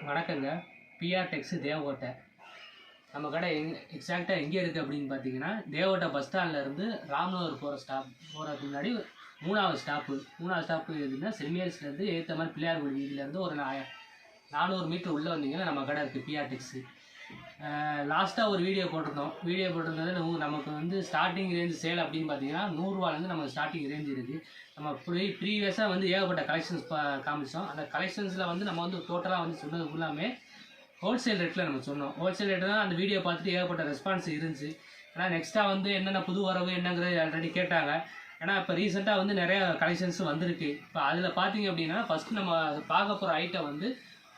வணக்கங்க. பிஆர் டெக்ஸ் தேவகோட்டை. நம்ம கடை எக்ஸாக்டாக எங்கே இருக்குது அப்படின்னு பார்த்தீங்கன்னா, தேவகோட்டை பஸ் ஸ்டாண்ட்லேருந்து ராம்நகர் போகிறதுக்கு முன்னாடி மூணாவது ஸ்டாப்பு எதுன்னா சென்ட் மேரிஸ்லேருந்து ஏற்ற மாதிரி பிள்ளையார்குடி வீதியிலேருந்து ஒரு 400 மீட்டர் உள்ளே வந்தீங்கன்னா நம்ம கடை இருக்குது பிஆர் டெக்ஸு. லாஸ்ட்டாக ஒரு வீடியோ போட்டிருந்தது நமக்கு வந்து ஸ்டார்டிங் ரேஞ்ச் சேல் அப்படின்னு பார்த்தீங்கன்னா 100 ரூபாலேருந்து நமக்கு ஸ்டார்டிங் ரேஞ்ச் இருக்குது. நம்ம ப்ரீவியஸாக வந்து ஏகப்பட்ட கலெக்ஷன்ஸ் காமிச்சோம். அந்த கலெக்ஷன்ஸில் வந்து நம்ம வந்து டோட்டலாக வந்து சொன்னது ஃபுல்லாமே ஹோல்சேல் ரேட்டில் நம்ம சொன்னோம். ஹோல்சேல் ரேட்டு தான் அந்த வீடியோ பார்த்துட்டு ஏகப்பட்ட ரெஸ்பான்ஸ் இருந்துச்சு. ஏன்னா நெக்ஸ்ட்டாக வந்து என்னென்ன புது வரவு என்னங்கிறது ஆல்ரெடி கேட்டாங்க. ஏன்னா இப்போ ரீசெண்டாக வந்து நிறையா கலெக்ஷன்ஸ் வந்திருக்கு. இப்போ அதில் பார்த்தீங்க அப்படின்னா ஃபஸ்ட்டு நம்ம பார்க்க போகிற ஐட்டம் வந்து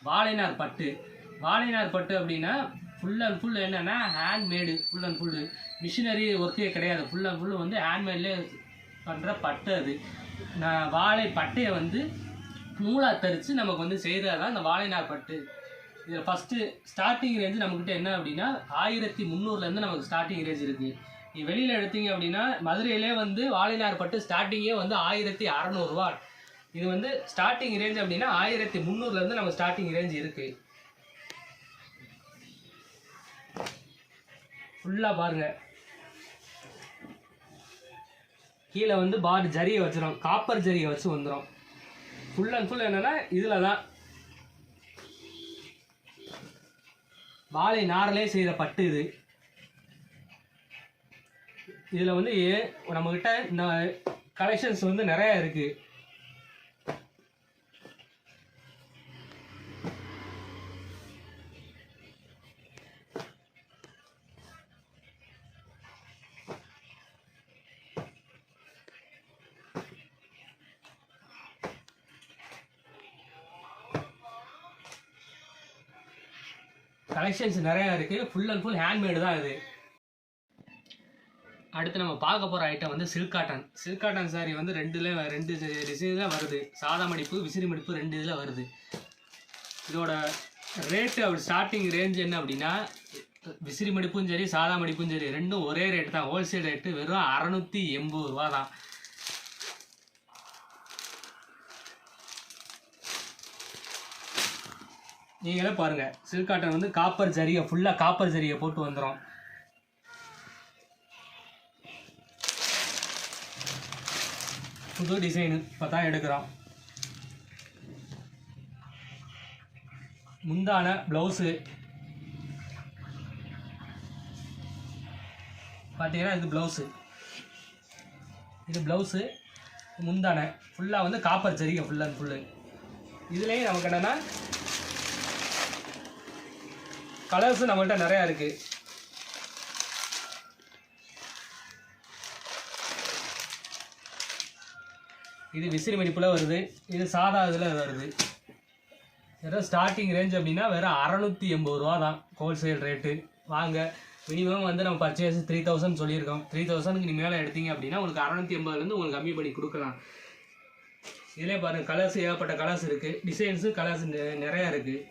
வாழைநார் பட்டு அப்படின்னா ஃபுல் அண்ட் ஃபுல் என்னென்னா handmade, full and full machinery ஒர்க்கே கிடையாது. ஃபுல் அண்ட் ஃபுல்லு வந்து ஹேண்ட்மேட்லேயே பண்ணுற பட்டு. அது வாழை பட்டையை வந்து நூலாக தரித்து நமக்கு வந்து செய்கிறது தான் இந்த வாழைநார் பட்டு. இதில் ஃபஸ்ட்டு ஸ்டார்டிங் ரேஞ்சு நம்மக்கிட்ட என்ன அப்படின்னா 1300 நமக்கு ஸ்டார்டிங் ரேஞ்ச் இருக்குது. நீ வெளியில் எடுத்தீங்க அப்படின்னா மதுரையிலே வந்து வாழைநார் பட்டு ஸ்டார்டிங்கே வந்து 1600 ரூபா. இது வந்து ஸ்டார்டிங் ரேஞ்ச் அப்படின்னா 1300 நம்ம ஸ்டார்டிங் ரேஞ்ச் இருக்குது. ஃபுல்லாக பாருங்கள், கீழே வந்து ஜரியை வச்சிடும், காப்பர் ஜரியை வச்சு வந்துடும். ஃபுல் அண்ட் ஃபுல் என்னென்னா இதில் தான் வாழை நாரிலே செய்கிற பட்டு இது. இதில் வந்து நம்மக்கிட்ட இந்த கலெக்ஷன்ஸ் வந்து நிறையா இருக்குது. கலெக்ஷன்ஸ் நிறையா இருக்குது. ஃபுல் அண்ட் ஃபுல் ஹேண்ட்மேடு தான் இது. அடுத்து நம்ம பார்க்க போகிற ஐட்டம் வந்து சில்க் காட்டன் சாரி வந்து ரெண்டு டிசைனில் வருது. சாதா மடிப்பு, விசிறி மடிப்பு 2 இதில் வருது. இதோட ரேட்டு அப்படி ஸ்டார்டிங் ரேஞ்ச் என்ன அப்படின்னா விசிறி மடிப்பும் சரி சாதா மடிப்பும் சரி ரெண்டும் ஒரே ரேட்டு தான். ஹோல்சேல் ரேட்டு வெறும் 680 ரூபா தான். நீங்களே பாருங்கள், சில்க் காட்டன் வந்து காப்பர் ஜரியை ஃபுல்லாக காப்பர் ஜரியை போட்டு வந்துடும். புது டிசைனு இப்போ தான் எடுக்கிறோம். முந்தான ப்ளவுஸு பார்த்தீங்கன்னா இது ப்ளவுஸு முந்தான ஃபுல்லாக வந்து காப்பர் ஜரிகை ஃபுல் அண்ட் ஃபுல்லு. இதுலேயும் நமக்கு என்னென்னா கலர்ஸு நம்மள்கிட்ட நிறையா இருக்குது. இது விசிறி மடிப்பில் வருது, இது சாதா இதில் வருது. வெறும் ஸ்டார்டிங் ரேஞ்ச் அப்படின்னா வெறும் 680 ரூபா தான் ஹோல்சேல் ரேட்டு. வாங்க, மினிமம் வந்து நம்ம பர்ச்சேஸ் 3000 சொல்லியிருக்கோம். 3000க்கு நீ மேலே எடுத்தீங்க அப்படின்னா உங்களுக்கு 680 உங்களுக்கு கம்மி பண்ணி கொடுக்கலாம். இதிலே பாருங்கள், கலர்ஸ் ஏகப்பட்ட கலர்ஸ் இருக்குது, டிசைன்ஸு கலர்ஸ் நிறையா இருக்குது.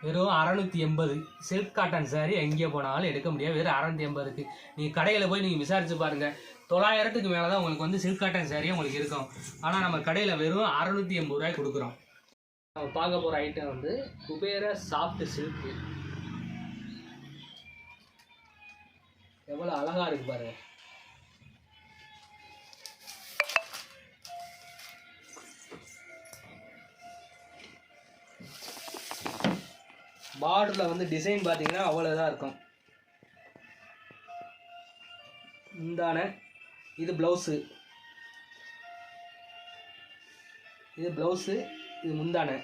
வெறும் 680 சில்க் காட்டன் சாரி எங்கே போனாலும் எடுக்க முடியாது. வெறும் 680க்கு நீங்கள் கடையில் போய் நீங்கள் விசாரித்து பாருங்கள், 900க்கு மேலே தான் உங்களுக்கு வந்து சில்க் காட்டன் சாரியே உங்களுக்கு இருக்கும். ஆனால் நம்ம கடையில் வெறும் 680 ரூபாய் கொடுக்குறோம். நம்ம பார்க்க போகிற ஐட்டம் வந்து குபேர சாஃப்ட் சில்க்கு. எவ்வளோ அழகாக இருக்குது பாருங்கள். பார்டரில் வந்து டிசைன் பார்த்தீங்கன்னா அவ்வளோதான் இருக்கும். முந்தான இது ப்ளவுஸு, இது முந்தான.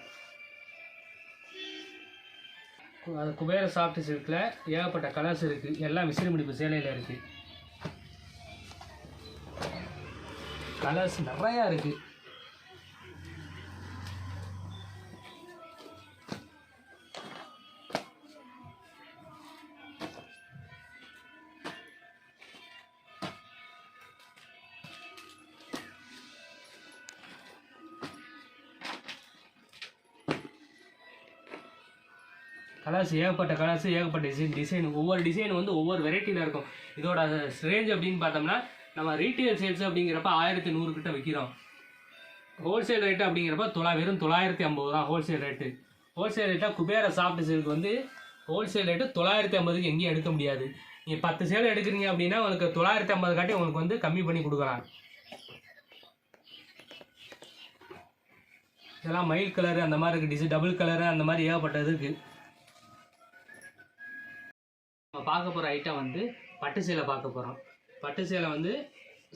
அது குபேர சாஃப்ட் சில்கில் ஏகப்பட்ட கலர்ஸ் இருக்குது. எல்லாம் விசிறி முடிப்பு சேலையில் இருக்குது. கலர்ஸ் நிறையா இருக்குது. கலர்ஸ் ஏகப்பட்ட கலர்ஸ், ஏகப்பட்ட டிசைன் ஒவ்வொரு டிசைன் வந்து ஒவ்வொரு வெரைட்டியில் இருக்கும். இதோட ரேஞ்ச் அப்படின்னு பார்த்தோம்னா நம்ம ரீட்டெயில் சேல்ஸ் அப்படிங்கிறப்ப 1100 கிட்ட விற்கிறோம். ஹோல்சேல் ரேட்டு அப்படிங்கிறப்ப வெறும் 950 தான் ஹோல்சேல் ரேட்டு. ஹோல்சேல் ரேட்டாக குபேர சாஃப்ட் சில்க் வந்து ஹோல்சேல் ரேட்டு 950க்கு எங்கேயும் எடுக்க முடியாது. நீங்கள் 10 சேலை எடுக்கிறீங்க அப்படின்னா உங்களுக்கு 950 காட்டி உங்களுக்கு வந்து கம்மி பண்ணி கொடுக்கலாம். இதெல்லாம் மயில் கலரு அந்த மாதிரி இருக்குது, டிசைன் டபுள் கலரு அந்த மாதிரி ஏகப்பட்டது இருக்குது. நம்ம பார்க்க போகிற ஐட்டம் வந்து பட்டு சேலை பார்க்க போகிறோம். பட்டு சேலை வந்து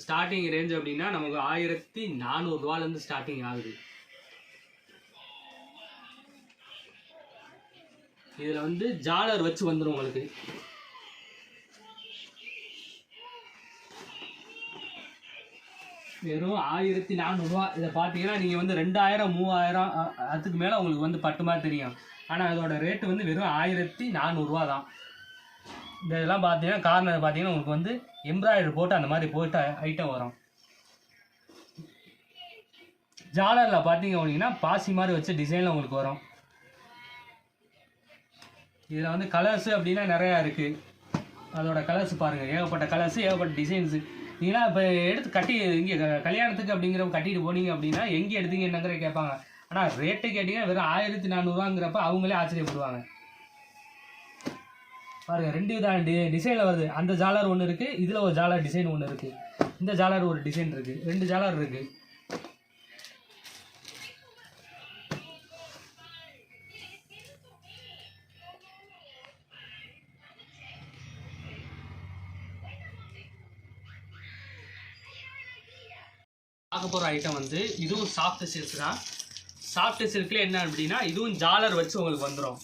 ஸ்டார்டிங் ரேஞ்ச் அப்படின்னா நமக்கு 1400 ரூபாலேருந்து ஸ்டார்டிங் ஆகுது. இதில் வந்து ஜாலர் வச்சு வந்துடும் உங்களுக்கு. வெறும் 1400 ரூபா. இதை பார்த்தீங்கன்னா நீங்கள் வந்து 2000 3000 அதுக்கு மேலே உங்களுக்கு வந்து பட்டு மாதிரி தெரியும். ஆனால் அதோட ரேட்டு வந்து வெறும் 1400 ரூபா தான். இந்த இதெல்லாம் பார்த்தீங்கன்னா கார்னர் பார்த்தீங்கன்னா உங்களுக்கு வந்து எம்ப்ராய்டரி போட்டு அந்த மாதிரி போட்டு ஐட்டம் வரும். ஜாலரில் பார்த்தீங்க அப்படின்னா பாசி மாதிரி வச்ச டிசைனில் உங்களுக்கு வரும். இதில் வந்து கலர்ஸு அப்படின்னா நிறையா இருக்குது. அதோட கலர்ஸ் பாருங்கள், ஏகப்பட்ட கலர்ஸு, ஏகப்பட்ட டிசைன்ஸு. நீங்களாம் இப்போ எடுத்து கட்டி இங்கே கல்யாணத்துக்கு அப்படிங்கிறப்ப கட்டிட்டு போனீங்க அப்படின்னா எங்கே எடுத்தீங்க என்னங்கிற கேட்பாங்க. ஆனால் ரேட்டு கேட்டிங்கன்னா வெறும் 1400 ரூபாங்கிறப்ப அவங்களே ஆச்சரியப்படுவாங்க. பாருங்கள், 2 விதமான டிசைனில் வருது. அந்த ஜாலர் ஒன்று இருக்குது, இதில் ஒரு ஜாலர் டிசைன் ஒன்று இருக்குது. இந்த ஜாலர் ஒரு டிசைன் இருக்குது, 2 ஜாலர் இருக்குது. பார்க்க போகிற ஐட்டம் வந்து இதுவும் சாஃப்ட் சில்க் தான். சாஃப்ட் சில்கில் என்ன அப்படின்னா இதுவும் ஜாலர் வச்சு உங்களுக்கு வந்துடும்.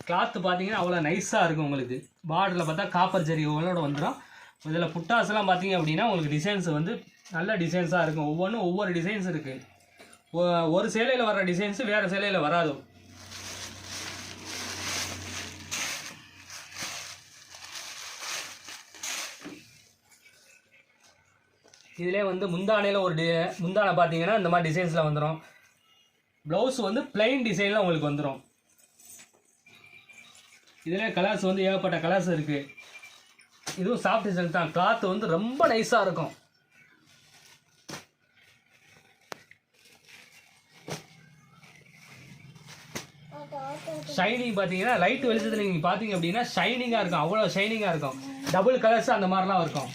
கிளாத்து பார்த்தீங்கன்னா அவ்வளோ நைஸாக இருக்கும். உங்களுக்கு பார்டரில் பார்த்தா காப்பர் ஜரிகளோட வந்துடும். இதில் புட்டாஸ்லாம் பார்த்தீங்க அப்படின்னா உங்களுக்கு டிசைன்ஸ் வந்து நல்ல டிசைன்ஸாக இருக்கும். ஒவ்வொன்றும் ஒவ்வொரு டிசைன்ஸ் இருக்குது. ஒரு சேலையில் வர்ற டிசைன்ஸு வேறு சேலையில் வராது. இதிலே வந்து முந்தானையில் முந்தானை பார்த்தீங்கன்னா இந்த மாதிரி டிசைன்ஸில் வந்துடும். ப்ளவுஸ் வந்து பிளைன் டிசைனில் உங்களுக்கு வந்துடும். இதில் கலர்ஸ் வந்து ஏகப்பட்ட கலர்ஸ் இருக்குது. இதுவும் சாஃப்ட் சில்க் தான். கிளாத் வந்து ரொம்ப நைஸாக இருக்கும். ஷைனிங் பார்த்தீங்கன்னா லைட் வெளிச்சத்தில் நீங்கள் பார்த்தீங்க அப்படின்னா ஷைனிங்காக இருக்கும். அவ்வளோ ஷைனிங்காக இருக்கும். டபுள் கலர்ஸ் அந்த மாதிரிலாம் இருக்கும்.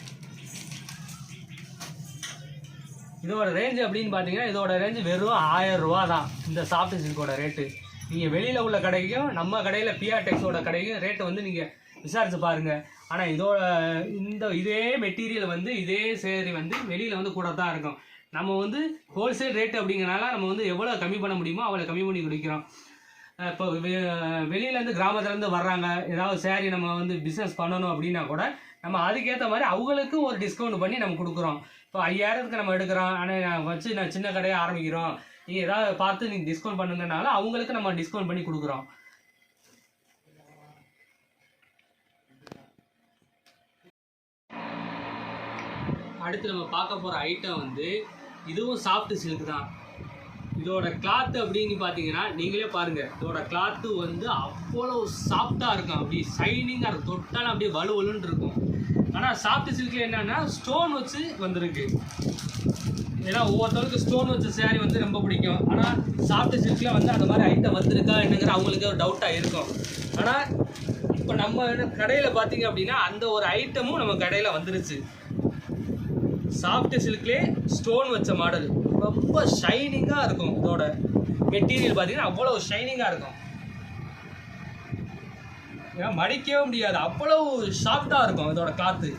இதோட ரேஞ்சு அப்படின்னு பார்த்தீங்கன்னா இதோட ரேஞ்சு வெறும் 1000 ரூபா தான். இந்த சாஃப்ட் சில்கோட ரேட்டு நீங்கள் வெளியில் உள்ள கடைக்கும் நம்ம கடையில் பிஆர் டெக்ஸோட கடைக்கும் ரேட்டு வந்து நீங்கள் விசாரித்து பாருங்கள். ஆனால் இதே மெட்டீரியல் வந்து இதே சேரி வந்து வெளியில் வந்து கூட தான் இருக்கும். நம்ம வந்து ஹோல்சேல் ரேட்டு அப்படிங்கிறனால நம்ம வந்து எவ்வளோ கம்மி பண்ண முடியுமோ அவ்வளோ கம்மி பண்ணி கொடுக்கிறோம். இப்போ வெளியிலேருந்து கிராமத்துலேருந்து வர்றாங்க, ஏதாவது சேரீ நம்ம வந்து பிஸ்னஸ் பண்ணணும் அப்படின்னா கூட நம்ம அதுக்கேற்ற மாதிரி அவங்களுக்கு ஒரு டிஸ்கவுண்ட் பண்ணி நம்ம கொடுக்குறோம். இப்போ 5000க்கு நம்ம எடுக்கிறோம், ஆனால் நான் சின்ன கடையாக ஆரம்பிக்கிறோம், நீங்கள் ஏதாவது பார்த்து நீங்கள் டிஸ்கவுண்ட் பண்ணுங்கனால அவங்களுக்கு நம்ம டிஸ்கவுண்ட் பண்ணி கொடுக்குறோம். அடுத்து நம்ம பார்க்க போகிற ஐட்டம் வந்து இதுவும் சாஃப்ட் சில்க் தான். இதோட கிளாத்து அப்படின்னு பார்த்தீங்கன்னா நீங்களே பாருங்கள், இதோட கிளாத்து வந்து அவ்வளோ சாஃப்டாக இருக்கும். அப்படி ஷைனிங்காக இருக்கும், தொட்டாலும் அப்படியே வலுவலுன்னு இருக்கும். ஆனால் சாஃப்ட் சில்கில் என்னென்னா ஸ்டோன் வச்சு வந்திருக்கு. ஏன்னா ஒவ்வொருத்தவங்களுக்கு ஸ்டோன் வச்ச சேரீ வந்து ரொம்ப பிடிக்கும். ஆனால் சாஃப்ட் சில்கில் வந்து அந்த மாதிரி ஐட்டம் வந்திருக்கா என்னங்கிற அவங்களுக்கு ஒரு டவுட்டாக இருக்கும். ஆனால் இப்போ நம்ம கடையில் பார்த்தீங்க அப்படின்னா அந்த ஒரு ஐட்டமும் நம்ம கடையில் வந்துருச்சு. சாஃப்ட் சில்க்லேயே ஸ்டோன் வச்ச மாடல் ரொம்ப ஷைனிங்காக இருக்கும். இதோட மெட்டீரியல் பார்த்தீங்கன்னா அவ்வளோ ஷைனிங்காக இருக்கும். ஏன்னா மடிக்கவே முடியாது, அவ்வளோ சாஃப்டாக இருக்கும் இதோட கிளாத்து.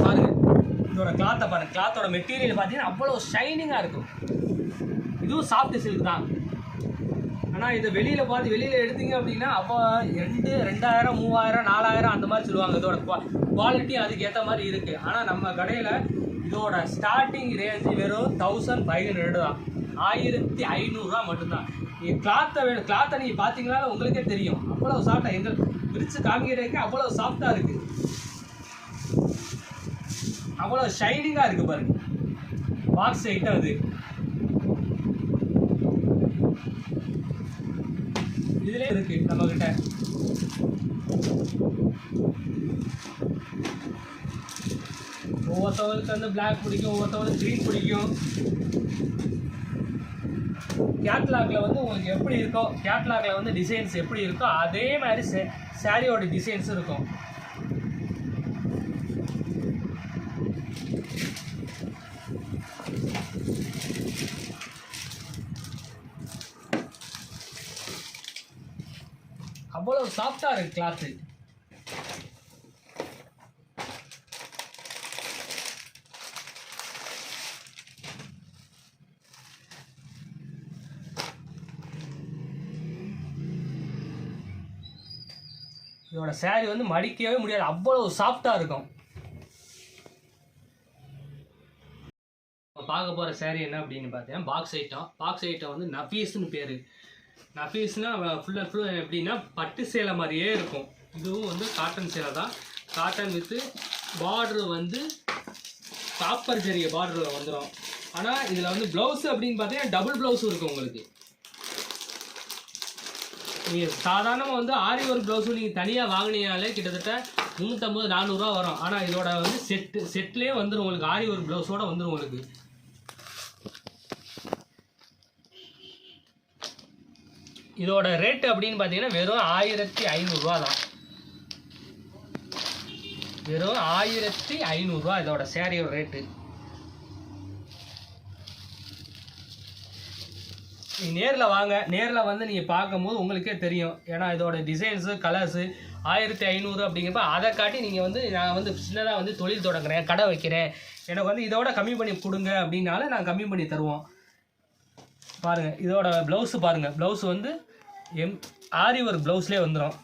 பாருங்க இதோட கிளாத்தை பாருங்க, கிளாத்தோட மெட்டீரியல் பார்த்தீங்கன்னா அவ்வளோ ஷைனிங்காக இருக்கும். இதுவும் சாஃப்ட் சில்க் தான். ஆனால் இதை வெளியில் எடுத்தீங்க அப்படின்னா அப்போ 2000 3000 4000 அந்த மாதிரி சொல்லுவாங்க. இதோட குவாலிட்டி அதுக்கு ஏற்ற மாதிரி இருக்குது. ஆனால் நம்ம கடையில் இதோட ஸ்டார்டிங் ரேஞ்சு வெறும் 1500 தான், 1500 ரூபா மட்டும்தான். நீங்கள் கிளாத்தை நீங்கள் பார்த்தீங்கனாலும் உங்களுக்கே தெரியும் அவ்வளோ சாஃப்டாக. எங்கள் பிரித்து காமிக்கிறதுக்கு அவ்வளோ சாஃப்டாக இருக்குது. அவ்வளோ ஷைனிங்காக இருக்குது பாருங்க. பாக்ஸ் ஐட்டம் அது. இதுலேயே இருக்குது நம்மக்கிட்ட. ஒவ்வொருத்தவங்களுக்கு வந்து பிளாக் பிடிக்கும், ஒவ்வொருத்தவங்களுக்கு க்ரீன் பிடிக்கும். கேட்லாகில் வந்து உங்களுக்கு எப்படி இருக்கோ, கேட்லாகில் வந்து டிசைன்ஸ் எப்படி இருக்கோ அதே மாதிரி சாரியோட டிசைன்ஸ் இருக்கும். அவ்வளோ சாஃப்டாக இருக்குது கிளாத்து. இதோட சாரி வந்து மடிக்கவே முடியாது, அவ்வளோ சாஃப்டாக இருக்கும். பார்க்க போகிற சாரி என்ன அப்படின்னு பார்த்தீங்கன்னா பாக்ஸ் ஐட்டம். பாக்ஸ் ஐட்டம் வந்து நஃபீஸ்னு பேர். நஃபீஸ்னால் ஃபுல் அண்ட் ஃபுல் எப்படின்னா பட்டு சேலை மாதிரியே இருக்கும். இதுவும் வந்து காட்டன் சேலை தான். காட்டன் வித்து பார்டரு வந்து காப்பர் ஜரிய பார்டரில் வந்துடும். ஆனால் இதில் வந்து ப்ளவுஸு அப்படின்னு பார்த்தீங்கன்னா டபுள் ப்ளவுஸும் இருக்கும் உங்களுக்கு. நீங்கள் சாதாரணமாக வந்து ஆரி ஒர்க் ப்ளவுஸும் நீங்கள் தனியாக வாங்கினீங்கனாலே கிட்டத்தட்ட 350-400 வரும். ஆனால் இதோட வந்து செட்லேயே வந்துடும் உங்களுக்கு. ஆரி ஒர்க் ப்ளவுஸோடு வந்துடும் உங்களுக்கு. இதோட ரேட்டு அப்படின்னு பார்த்தீங்கன்னா வெறும் 1500 தான். வெறும் 1500 இதோட சேரீயோட ரேட்டு. நீங்கள் நேரில் வாங்க. நேரில் வந்து நீங்கள் பார்க்கும்போது உங்களுக்கே தெரியும். ஏன்னா இதோட டிசைன்ஸு கலர்ஸு 1500 அப்படிங்கிறப்ப அதை காட்டி நீங்கள் வந்து நான் வந்து சின்னதாக வந்து தொழில் தொடங்குறேன், கடை வைக்கிறேன், எனக்கு வந்து இதோட கம்மி பண்ணி கொடுங்க அப்படின்னாலும் நான் கம்மி பண்ணி தருவோம். பாருங்கள் இதோட ப்ளவுஸு பாருங்கள். ப்ளவுஸ் வந்து ஆரி ஒர்க் ப்ளவுஸ்லேயே வந்துடும்.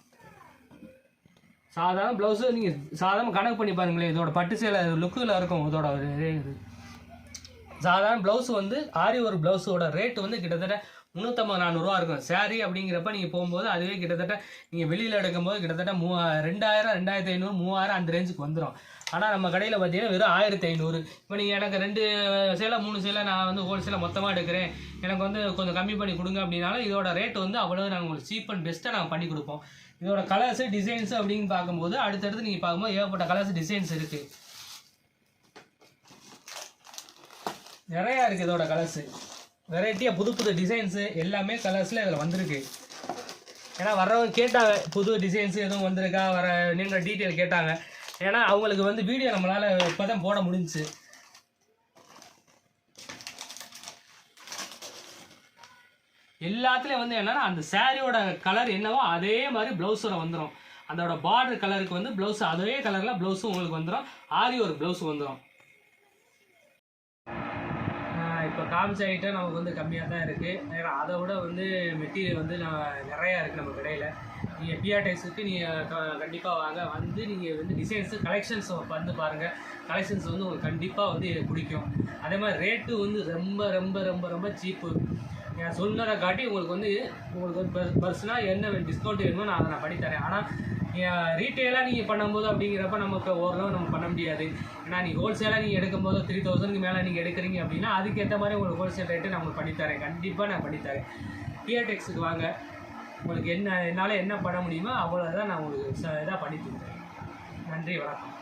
சாதாரண ப்ளவுஸு நீங்கள் சாதாரண கணக்கு பண்ணி பாருங்களேன். இதோட பட்டு சேலை லுக்கில் இருக்கும். இதோட இது சாதாரண ப்ளவுஸ் வந்து ஆரி ஒர்க் ப்ளவுஸோட ரேட்டு வந்து கிட்டத்தட்ட 350-400 இருக்கும். சாரீ அப்படிங்கிறப்ப நீங்கள் போகும்போது அதுவே கிட்டத்தட்ட நீங்கள் வெளியில் எடுக்கும்போது கிட்டத்தட்ட 2000, 2500, 3000 அந்த ரேஞ்சுக்கு வந்துடும். ஆனால் நம்ம கடையில் பார்த்தீங்கன்னா வெறும் 1500. இப்போ நீங்கள் எனக்கு 2 சேலை 3 சேலை நான் வந்து ஹோல்சேலாக மொத்தமாக எடுக்கிறேன், எனக்கு வந்து கொஞ்சம் கம்மி பண்ணி கொடுங்க அப்படின்னாலும் இதோட ரேட்டு வந்து அவ்வளோ நாங்கள் உங்களுக்கு சீப் அண்ட் பெஸ்ட்டாக நாங்கள் பண்ணி கொடுப்போம். இதோட கலர்ஸு டிசைன்ஸு அப்படின்னு பார்க்கும்போது அடுத்தடுத்து நீங்கள் பார்க்கும்போது ஏகப்பட்ட கலர்ஸ் டிசைன்ஸ் இருக்குது. நிறையா இருக்குது இதோட கலர்ஸு. வெரைட்டியாக புது புது டிசைன்ஸு எல்லாமே கலர்ஸில் இதில் வந்திருக்கு. ஏன்னா வர்றவங்க கேட்டாங்க புது டிசைன்ஸு எதுவும் வந்திருக்கா நீங்கள் டீட்டெயில் கேட்டாங்க. ஏன்னா அவங்களுக்கு வந்து வீடியோ நம்மளால் இப்போ தான் போட முடிஞ்சிச்சு. எல்லாத்துலேயும் வந்து என்னென்னா அந்த சாரியோட கலர் என்னவோ அதே மாதிரி ப்ளவுஸோட வந்துடும். அதோட பார்டர் கலருக்கு வந்து ப்ளவுஸ் அதே கலரில் ப்ளவுஸும் உங்களுக்கு வந்துடும். ஆரி ஒரு ப்ளவுஸ் வந்துடும். இப்போ காமிச்ச ஐட்டம் நமக்கு வந்து கம்மியாக தான் இருக்குது. ஏன்னா அதை விட வந்து மெட்டீரியல் வந்து நிறையா இருக்குது நம்ம கடையில். நீங்கள் பிஆர் டெக்ஸுக்கு நீங்கள் கண்டிப்பாக வாங்க. வந்து நீங்கள் வந்து டிசைன்ஸு கலெக்ஷன்ஸ் வந்து பாருங்கள். கலெக்ஷன்ஸ் வந்து உங்களுக்கு கண்டிப்பாக வந்து பிடிக்கும். அதே மாதிரி ரேட்டு வந்து ரொம்ப ரொம்ப ரொம்ப ரொம்ப சீப்பு. நான் சொன்னதை காட்டி உங்களுக்கு வந்து பர்சனாக என்ன டிஸ்கவுண்ட் வேணுமோ நான் அதை பண்ணித்தரேன். ஆனால் ரீட்டெயிலாக நீங்கள் பண்ணும்போது அப்படிங்கிறப்ப நமக்கு ஓரளவு நம்ம பண்ண முடியாது. ஏன்னா நீங்கள் ஹோல்சேலாக நீங்கள் எடுக்கும்போது 3000க்கு மேலே நீங்கள் எடுக்கிறீங்க அப்படின்னா அதுக்கேற்ற மாதிரி உங்களுக்கு ஹோல்சேல் ரேட்டு நான் உங்களுக்கு பண்ணித்தரேன். கண்டிப்பாக நான் பண்ணித்தரேன். பிஆர் டெக்ஸுக்கு வாங்க. உங்களுக்கு என்னால் என்ன பண்ண முடியுமோ அவ்வளோதான் நான் உங்களுக்கு இதாக பண்ணி கொடுக்குறேன். நன்றி, வணக்கம்.